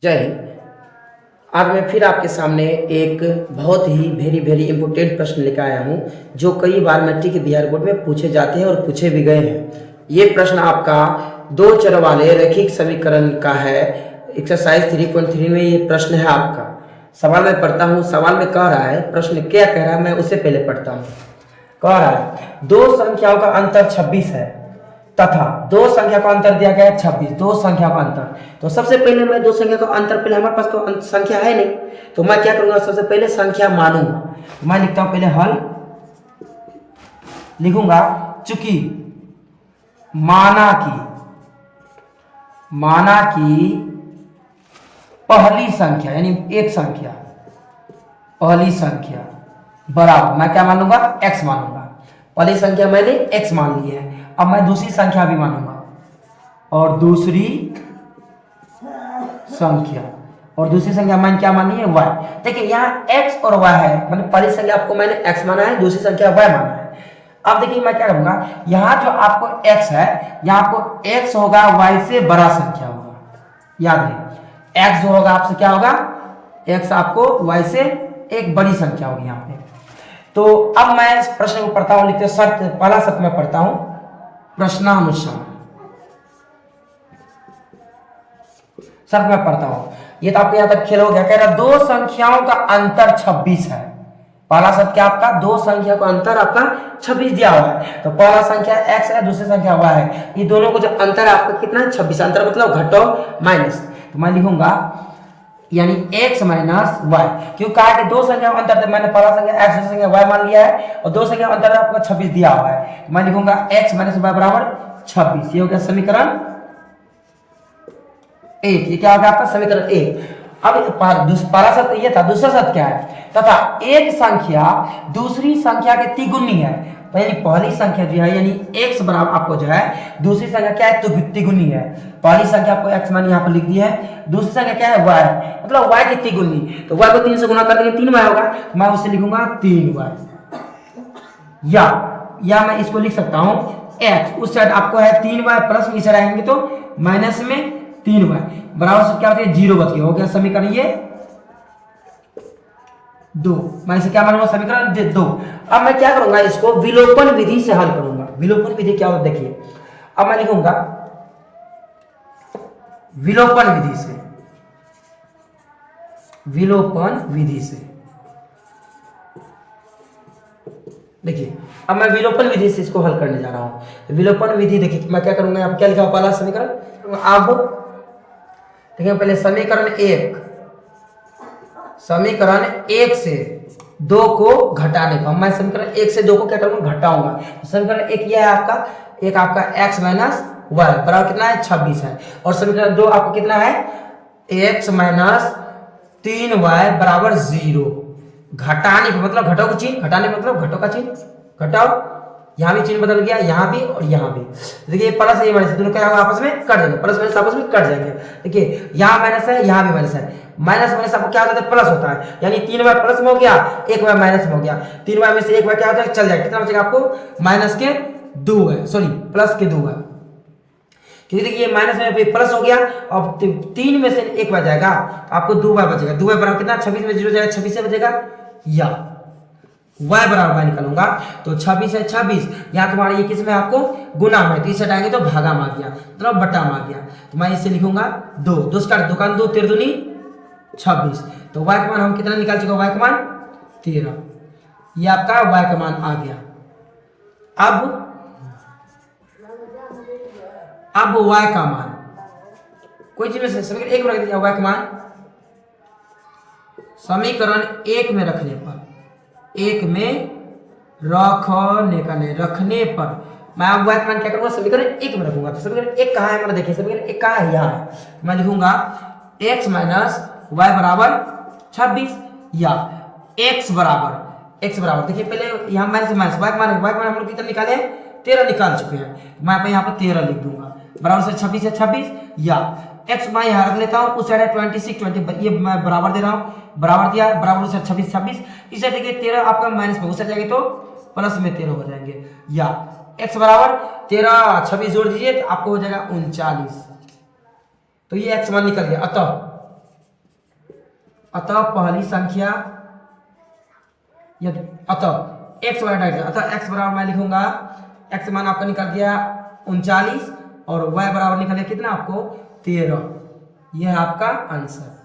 जय हिंद। आज मैं फिर आपके सामने एक बहुत ही वेरी इम्पोर्टेंट प्रश्न लेकर आया हूँ जो कई बार मैट्रिक के बिहार बोर्ड में पूछे जाते हैं और पूछे भी गए हैं। ये प्रश्न आपका दो चर वाले रैखिक समीकरण का है। एक्सरसाइज 3.3 में ये प्रश्न है आपका। सवाल मैं पढ़ता हूँ। सवाल में कह रहा है, प्रश्न क्या कह रहा है मैं उससे पहले पढ़ता हूँ। कह रहा है दो संख्याओं का अंतर 26 है तथा दो संख्या का अंतर दिया गया है 26। दो संख्या का अंतर, तो सबसे पहले मैं दो संख्या का अंतर, पहले हमारे पास तो संख्या है नहीं, तो मैं क्या करूंगा, सबसे पहले संख्या मानूंगा। मैं लिखता हूं पहले हल लिखूंगा, चूंकि माना की पहली संख्या यानी एक संख्या, पहली संख्या बराबर, मैं क्या मानूंगा, x मानूंगा। पहली संख्या मैंने x मान ली है। अब मैं दूसरी संख्या भी मानूंगा और दूसरी संख्या मैंने क्या मानी है, y। देखिए यहाँ x और y है, मतलब पहली संख्या आपको मैंने x माना है, दूसरी संख्या y माना है। अब देखिए मैं क्या करूंगा, यहाँ जो आपको x है, यहाँ आपको x होगा y से बड़ा संख्या होगा। याद रहे x जो होगा आपसे क्या होगा, x आपको y से एक बड़ी संख्या होगी यहाँ पे। तो अब मैं इस प्रश्न को पढ़ता हूं, लिखते शर्त, पहला शर्त मैं पढ़ता हूं, प्रश्नानुसार शर्त मैं पढ़ता हूं। ये तो आपको यहां तक खेल हो गया। कह रहा दो संख्याओं का अंतर 26 है। पहला शर्त क्या आपका, दो संख्या का अंतर आपका 26 दिया हुआ है। तो पहला संख्या x है, दूसरी संख्या y है। ये दोनों को जो अंतर है आपका कितना है, 26। अंतर मतलब घटाओ माइनस। तो मैं लिखूंगा यानी x माइनस y। क्यों कहा कि दो संख्या का अंतर, मैंने पहला संख्या x दूसरी संख्या y मान लिया है और दो संख्या का अंतर आपको 26 दिया हुआ है। मैं लिखूंगा x माइनस y बराबर 26। ये हो गया समीकरण 1। ये क्या हो गया आपका समीकरण 1। अब पहला शर्त ये था, दूसरा शर्त क्या है, तथा एक संख्या दूसरी संख्या के तिगुनी है। यानी पहली संख्या जो है यानी x बराबर आपको जो है, दूसरी संख्या क्या है, तिगुनी है। पहली संख्या आपको x मान यहाँ पर लिख दी है, दूसरी संख्या क्या है y, मतलब y की तिगुनी। तो y को 3 से गुना कर देंगे 3y होगा, मैं उसे लिखूंगा 3y। या मैं इसको लिख सकता हूं x, उस साइड आपको है 3y प्लस, इस साइड आएंगे तो माइनस में 3y बराबर से क्या होता है 0 बच गया। हो गया समीकरण ये 2। मैं इसे क्या मानूंगा, समीकरण 2। अब मैं क्या करूंगा, इसको विलोपन विधि से हल करूंगा। विलोपन विधि क्या होता है देखिए, अब मैं लिखूंगा विलोपन विधि से देखिए, अब मैं विलोपन विधि से इसको हल करने जा रहा हूं। विलोपन विधि देखिए मैं क्या करूंगा, आप क्या लिखा पहला समीकरण, अब देखिए पहले समीकरण 1 से 2 को घटाने पर, मैं समीकरण 1 से 2 को क्या करूंगा, घटाऊंगा। समीकरण 1 यह है आपका, एक आपका x माइनस y बराबर कितना है 26 है, और समीकरण 2 आपको कितना है, x माइनस 3y बराबर 0। घटाने पर मतलब घटाओ का चिन्ह, घटाने मतलब घटो का चिन्ह, घटाओ, यहाँ भी चिन्ह बदल गया, यहाँ भी और यहाँ भी। देखिए प्लस ये माइनस दोनों क्या होगा, आपस में कट जाएंगे, प्लस माइनस आपस में कट जाएंगे। देखिए यहाँ माइनस है, यहाँ भी माइनस है, माइनस माइनस आपको क्या होता है, प्लस होता है। यानी 3y प्लस में हो गया, 1y माइनस में हो गया। 3y में से 1y क्या होता है, चल जाएगा, कितना बचेगा आपको, माइनस के 2y, सॉरी प्लस के 2y, क्योंकि देखिए माइनस में प्लस हो गया, अब 3 में से 1y जाएगा, आपको 2y बचेगा। 2y बराबर कितना, 26 में 0 जाएगा, 26 से बचेगा, या y बराबर y निकालूंगा तो 26 है 26, यहाँ तुम्हारा ये किस में आपको गुना में, तो इस साइड आएंगे तो भागा में आ गया, मतलब बटा में आ गया। तो मैं इसे लिखूंगा 2, दुकान 2 13 दूनी 26। तो y का मान हम कितना निकाल चुके, y का मान 13। ये आपका y का मान आ गया। अब y का मान कोई चीज में समीकरण 1 में रख दिया, y का मान समीकरण 1 में रखने पर, 1 में रखने पर मैं अब y का मान क्या करूंगा, समीकरण 1 में रखूंगा। तो समीकरण 1 कहां है, मैंने देखिए समीकरण 1 कहां है, यहाँ है। मैं लिखूंगा x माइनस y बराबर 26, या x बराबर देखिए पहले यहाँ माइनस माइनस y का मान हम लोग कितना निकाले हैं, 13 निकाल चुके हैं। मैं यहाँ पर 13 लिख दूंगा, बराबर से 26 है 26, या x मैं यहाँ रख लेता हूँ, उस साइड है 26 20, ये मैं बराबर दे रहा हूँ, बराबर दिया, बराबर से 26 26, इस साइड देखिए 13 आपका माइनस में, उस साइड जाएंगे तो प्लस में 13 हो जाएंगे। या x बराबर 13 26 जोड़ दीजिए तो आपको हो जाएगा 39। तो ये x मान निकल गया। अतः अतः पहली संख्या यदि अतः x बराबर, अतः x बराबर मैं लिखूंगा, x मान आपका निकल गया 39 और y बराबर निकल गया कितना आपको 13। यह है आपका आंसर।